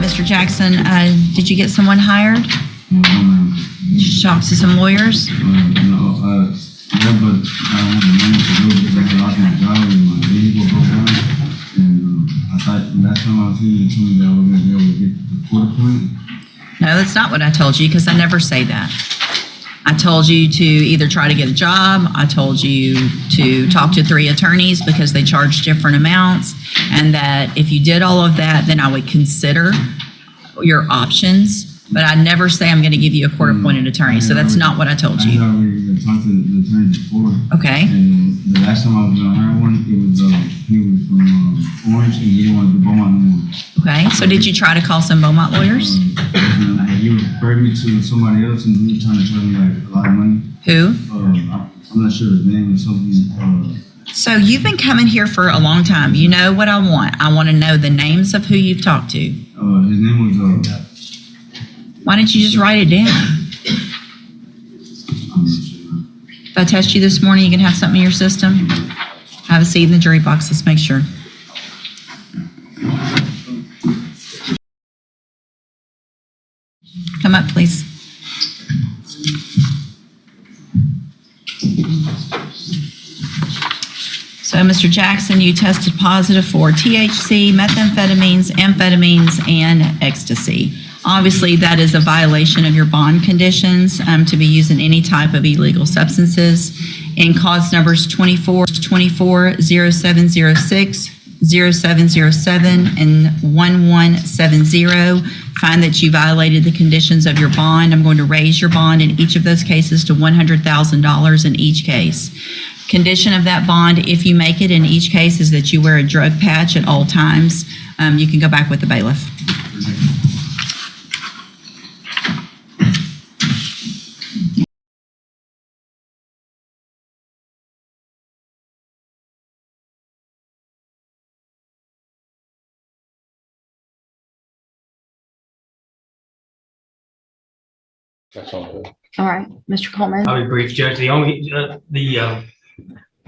Mr. Jackson, did you get someone hired? Did you talk to some lawyers? Yeah, but I don't have the money to do it because I lost my job and my vehicle broke down. And I thought last time I was here, you told me that I was going to be able to get the court appointed. No, that's not what I told you, because I never say that. I told you to either try to get a job. I told you to talk to 3 attorneys because they charge different amounts, and that if you did all of that, then I would consider your options. But I never say I'm going to give you a court-appointed attorney, so that's not what I told you. I already talked to the attorney before. Okay. And the last time I was going to hire one, it was he was from Orange, and he didn't want to do Beaumont no more. Okay, so did you try to call some Beaumont lawyers? He referred me to somebody else, and he was trying to charge me like a lot of money. Who? I'm not sure his name or something. So you've been coming here for a long time. You know what I want. I want to know the names of who you've talked to. His name was. Why didn't you just write it down? If I test you this morning, you can have something in your system. Have a seat in the jury box. Let's make sure. Come up, please. So, Mr. Jackson, you tested positive for THC, methamphetamines, amphetamines, and ecstasy. Obviously, that is a violation of your bond conditions to be using any type of illegal substances. In cause numbers 24, 0706, 0707, and 1170, find that you violated the conditions of your bond. I'm going to raise your bond in each of those cases to $100,000 in each case. Condition of that bond, if you make it in each case, is that you wear a drug patch at all times. You can go back with the bailiff. That's all good. All right, Mr. Coleman. I'll be brief, Judge. The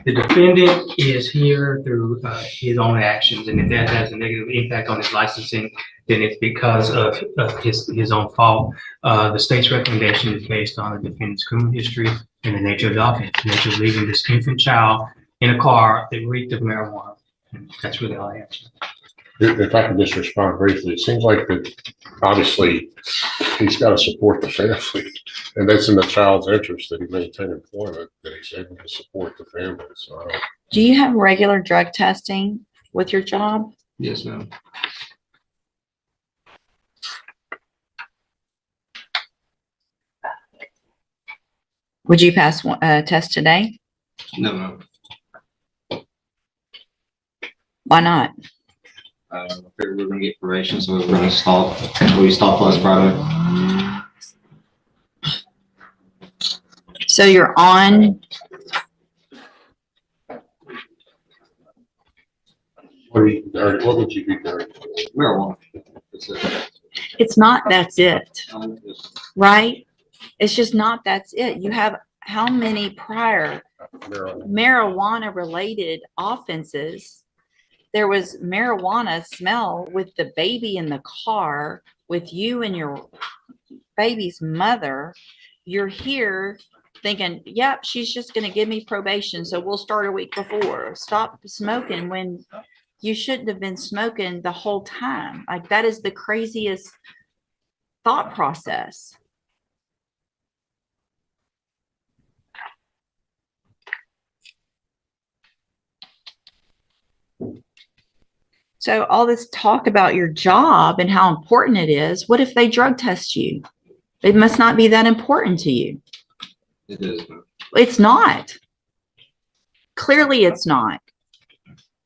defendant is here through his own actions, and if that has a negative impact on his licensing, then it's because of his own fault. The state's recommendation is based on the defendant's criminal history and the nature of the offense, the nature of leaving this infant child in a car that reeked of marijuana. And that's really all I have. If I could just respond briefly, it seems like that obviously he's got to support the family, and that's in the child's interest that he maintain employment, that he's able to support the family. So, Do you have regular drug testing with your job? Yes, ma'am. Would you pass a test today? No, ma'am. Why not? I figured we were going to get probation, so we were going to stop. We stopped last Friday. So you're on. what would you be dirty? Marijuana. That's it. It's not that's it, Just right? It's just not that's it. You have how many prior marijuana related offenses? There was marijuana smell with the baby in the car with you and your baby's mother. You're here thinking, yep, she's just going to give me probation, so we'll start a week before. Stop smoking when you shouldn't have been smoking the whole time. Like, that is the craziest thought process. So all this talk about your job and how important it is, what if they drug test you? It must not be that important to you. it is. It's not. Clearly, it's not.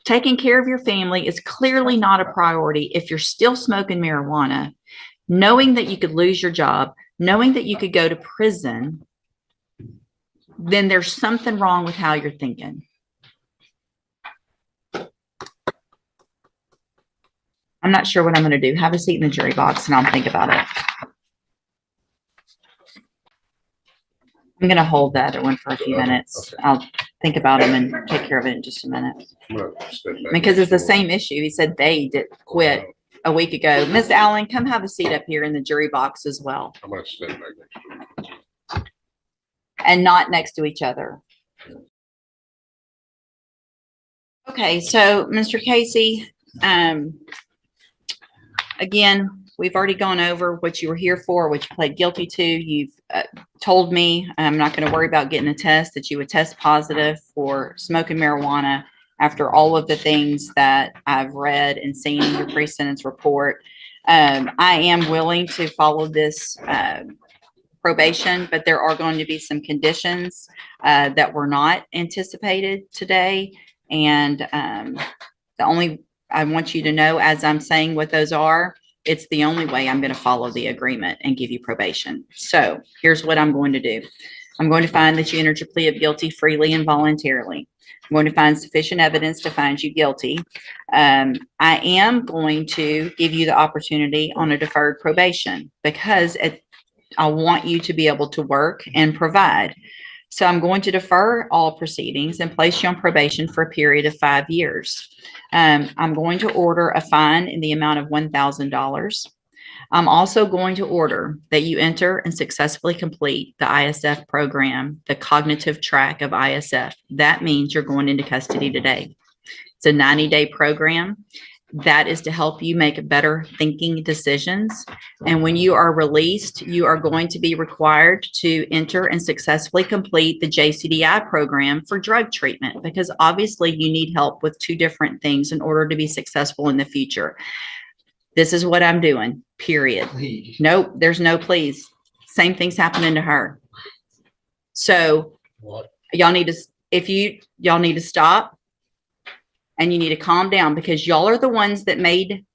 Taking care of your family is clearly not a priority if you're still smoking marijuana, knowing that you could lose your job, knowing that you could go to prison. Then there's something wrong with how you're thinking. I'm not sure what I'm going to do. Have a seat in the jury box and I'll think about it. I'm going to hold the other one for a few minutes. I'll think about them and take care of it in just a minute. Because it's the same issue. He said they did quit a week ago. Miss Allen, come have a seat up here in the jury box as well, I'm gonna stand back next to you. and not next to each other. Okay, so Mr. Casey, again, we've already gone over what you were here for, what you pled guilty to. You've told me, I'm not going to worry about getting a test, that you would test positive for smoking marijuana after all of the things that I've read and seen in your pre-sentence report. I am willing to follow this probation, but there are going to be some conditions that were not anticipated today. And the only, I want you to know, as I'm saying what those are, it's the only way I'm going to follow the agreement and give you probation. So here's what I'm going to do. I'm going to find that you entered your plea of guilty freely and voluntarily. I'm going to find sufficient evidence to find you guilty. I am going to give you the opportunity on a deferred probation because I want you to be able to work and provide. So I'm going to defer all proceedings and place you on probation for a period of 5 years. I'm going to order a fine in the amount of $1,000. I'm also going to order that you enter and successfully complete the ISF program, the cognitive track of ISF. That means you're going into custody today. It's a 90-day program. That is to help you make better thinking decisions. And when you are released, you are going to be required to enter and successfully complete the JCDI program for drug treatment, because obviously you need help with 2 different things in order to be successful in the future. This is what I'm doing, period. Please. Nope, there's no please. Same thing's happening to her. So What? y'all need to, y'all need to stop. And you need to calm down, because y'all are the ones that made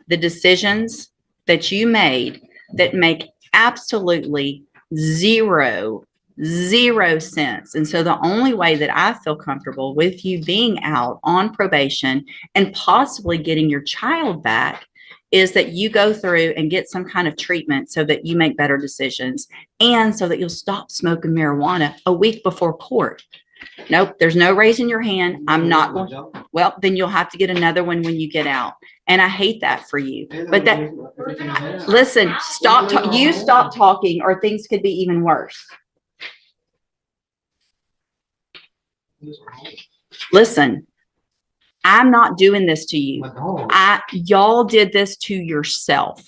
the decisions that you made that make absolutely zero sense. And so the only way that I feel comfortable with you being out on probation and possibly getting your child back is that you go through and get some kind of treatment so that you make better decisions and so that you'll stop smoking marijuana a week before court. Nope, there's no raising your hand. I'm not going. Well, then you'll have to get another one when you get out. And I hate that for you. But that, listen, you stop talking or things could be even worse. Listen, I'm not doing this to you. Y'all did this to yourself.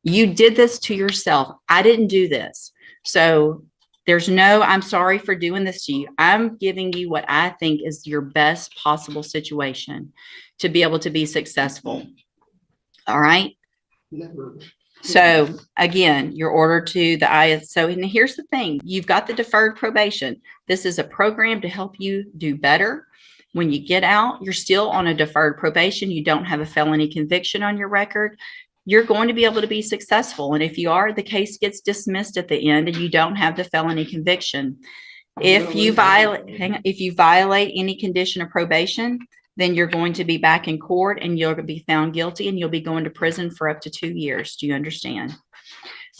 You did this to yourself. I didn't do this. So there's no, I'm sorry for doing this to you. I'm giving you what I think is your best possible situation to be able to be successful. All right. So again, you're ordered to the ISO. And here's the thing. You've got the deferred probation. This is a program to help you do better. When you get out, you're still on a deferred probation. You don't have a felony conviction on your record. You're going to be able to be successful. And if you are, the case gets dismissed at the end and you don't have the felony conviction. If you violate any condition of probation, then you're going to be back in court and you're going to be found guilty and you'll be going to prison for up to 2 years. Do you understand?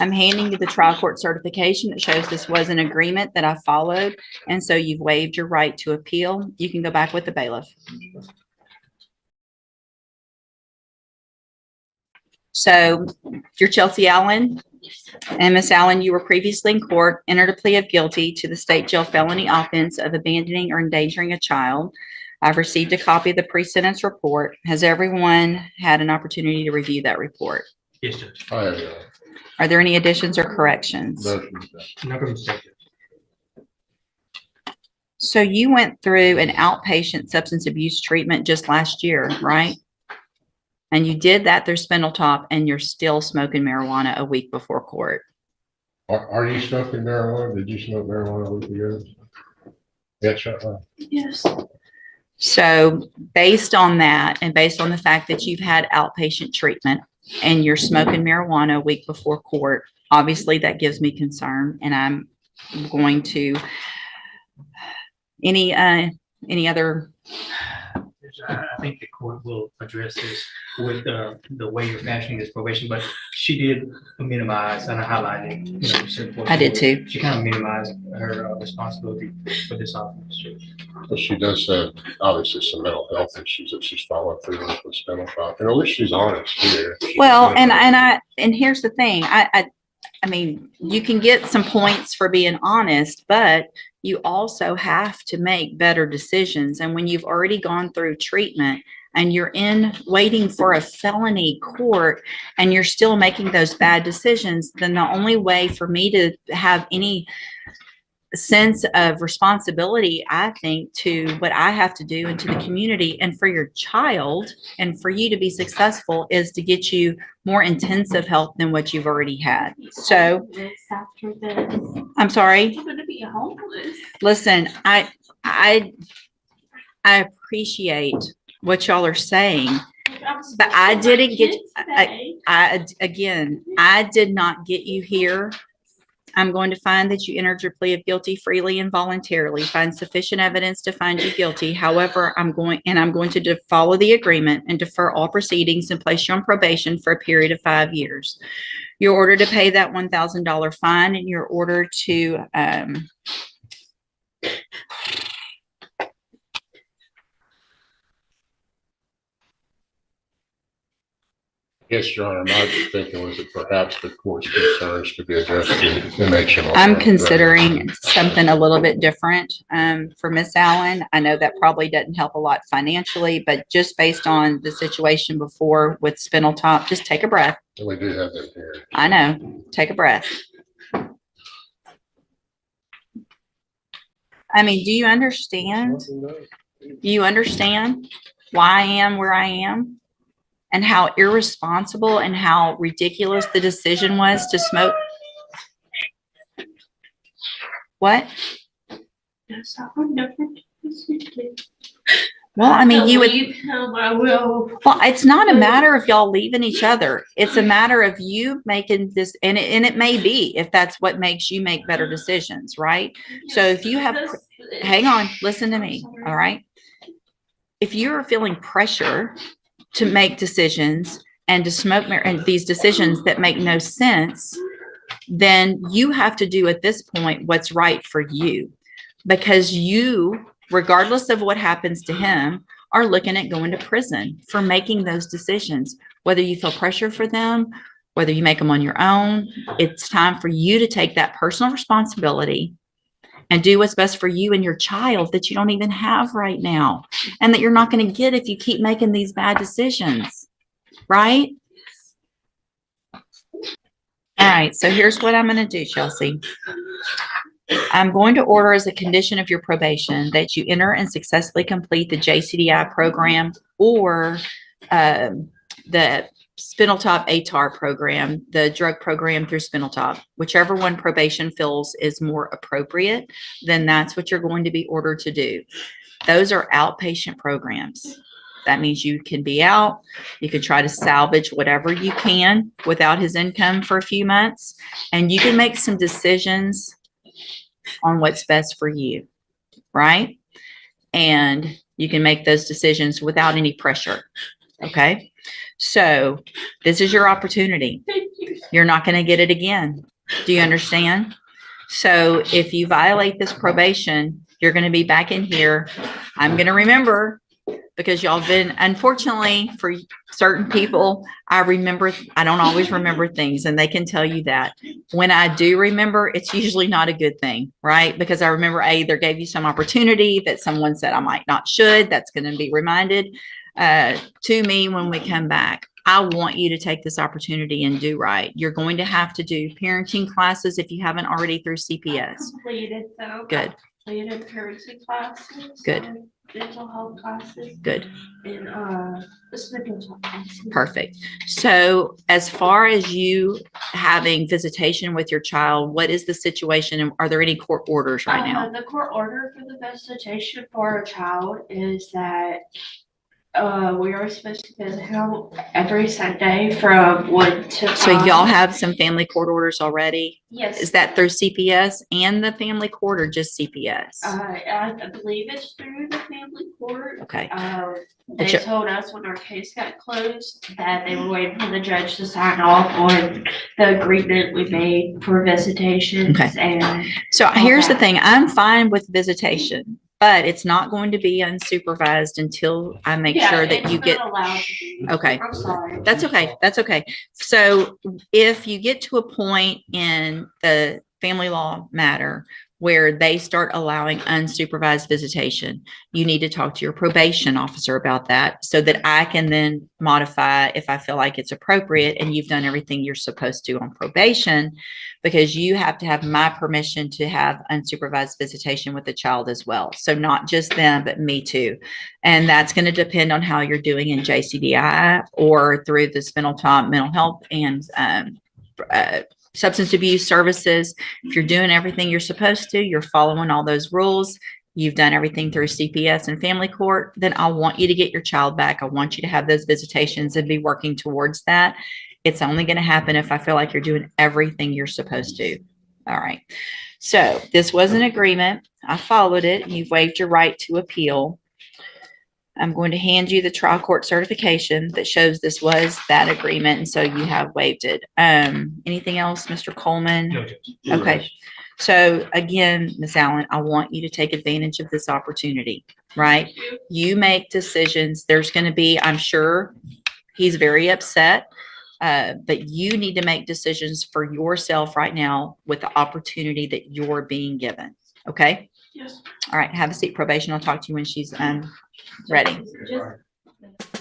I'm handing you the trial court certification that shows this was an agreement that I followed. And so you've waived your right to appeal. You can go back with the bailiff. So you're Chelsea Allen, and Miss Allen, you were previously in court, entered a plea of guilty to the state jail felony offense of abandoning or endangering a child. I've received a copy of the pre-sentence report. Has everyone had an opportunity to review that report? Yes, Judge. I have, Are there any additions or corrections? No. So you went through an outpatient substance abuse treatment just last year, right? And you did that through Spindletop, and you're still smoking marijuana a week before court. Are you smoking marijuana? Did you smoke marijuana with the Yeah, shut up. Yes. So based on that, and based on the fact that you've had outpatient treatment and you're smoking marijuana a week before court, obviously that gives me concern, and I'm going to, any other Judge. I think the court will address this with the way you're fashioning this probation, but she did minimize, and I highlighted, certain portions. I did too. She kind of minimized her responsibility for this officer. But she does have obviously some mental health issues that she's following through with spinal tap. And at least she's honest here. Well, and here's the thing. I mean, you can get some points for being honest, but you also have to make better decisions. And when you've already gone through treatment and you're waiting for a felony court and you're still making those bad decisions, then the only way for me to have any sense of responsibility, I think, to what I have to do and to the community and for your child and for you to be successful is to get you more intensive help than what you've already had. So After this, I'm sorry. I'm gonna be homeless. Listen, I appreciate what y'all are saying, but I didn't get, I did not get you here. I'm going to find that you entered your plea of guilty freely and voluntarily, find sufficient evidence to find you guilty. However, I'm going to follow the agreement and defer all proceedings and place you on probation for a period of 5 years. You're ordered to pay that $1,000 fine, and you're ordered to, Yes, Your Honor, my thinking was that perhaps the court's concerns could be addressed in action. I'm considering something a little bit different for Miss Allen. I know that probably doesn't help a lot financially, but just based on the situation before with Spinal Top, just take a breath. We do have that here. I know. Take a breath. I mean, do you understand? Do you understand why I am where I am? And how irresponsible and how ridiculous the decision was to smoke? What? Yes, I would never do this again. Well, I mean, you would. Leave him, I will. Well, it's not a matter of y'all leaving each other. It's a matter of you making this, and it may be if that's what makes you make better decisions, right? So if you have, hang on, listen to me, all right? If you're feeling pressure to make decisions and to smoke and these decisions that make no sense, then you have to do at this point what's right for you, because you, regardless of what happens to him, are looking at going to prison for making those decisions. Whether you feel pressure for them, whether you make them on your own, it's time for you to take that personal responsibility and do what's best for you and your child that you don't even have right now, and that you're not going to get if you keep making these bad decisions, right? All right, so here's what I'm going to do, Chelsea. I'm going to order as a condition of your probation that you enter and successfully complete the JCDI program or the Spinal Top ATAR program, the drug program through Spinal Top. Whichever one probation feels is more appropriate, then that's what you're going to be ordered to do. Those are outpatient programs. That means you can be out. You can try to salvage whatever you can without his income for a few months, and you can make some decisions on what's best for you, right? And you can make those decisions without any pressure, okay? So this is your opportunity. You're not going to get it again. Do you understand? So if you violate this probation, you're going to be back in here. I'm going to remember, because y'all been, unfortunately for certain people, I don't always remember things, and they can tell you that. When I do remember, it's usually not a good thing, right? Because I remember I either gave you some opportunity that someone said I might not should. That's going to be reminded to me when we come back. I want you to take this opportunity and do right. You're going to have to do parenting classes if you haven't already through CPS. Completed though. Good. Completed parenting classes. Good. Mental health classes. Good. And the spinal top classes. Perfect. So as far as you having visitation with your child, what is the situation, and are there any court orders right now? The court order for the visitation for a child is that We are supposed to visit him every Sunday from 1 to 5. So y'all have some family court orders already? Yes. Is that through CPS and the family court or just CPS? I believe it's through the family court. Okay. They you- told us when our case got closed that they were waiting for the judge to sign off on the agreement we made for visitations and. So here's the Okay. thing, I'm fine with visitation, but it's not going to be unsupervised until I make Yeah, sure that it's you not get, allowed to be. Okay. I'm sorry. that's okay, that's okay. So if you get to a point in the family law matter where they start allowing unsupervised visitation, you need to talk to your probation officer about that so that I can then modify if I feel like it's appropriate and you've done everything you're supposed to on probation, because you have to have my permission to have unsupervised visitation with the child as well. So not just them, but me too. And that's going to depend on how you're doing in JCDI or through the Spindletop Mental Health and substance abuse services. If you're doing everything you're supposed to, you're following all those rules, you've done everything through CPS and family court, then I want you to get your child back. I want you to have those visitations and be working towards that. It's only going to happen if I feel like you're doing everything you're supposed to. All right. So this was an agreement. I followed it. You've waived your right to appeal. I'm going to hand you the trial court certification that shows this was that agreement, and so you have waived it. Anything else, Mr. Coleman? No, Judge. Okay. So again, Ms. Allen, I want you to take advantage of this opportunity, right? You make decisions. There's going to be, I'm sure he's very upset, but you need to make decisions for yourself right now with the opportunity that you're being given. Okay? Yes. All right. Have a seat, probation. I'll talk to you when she's ready. Just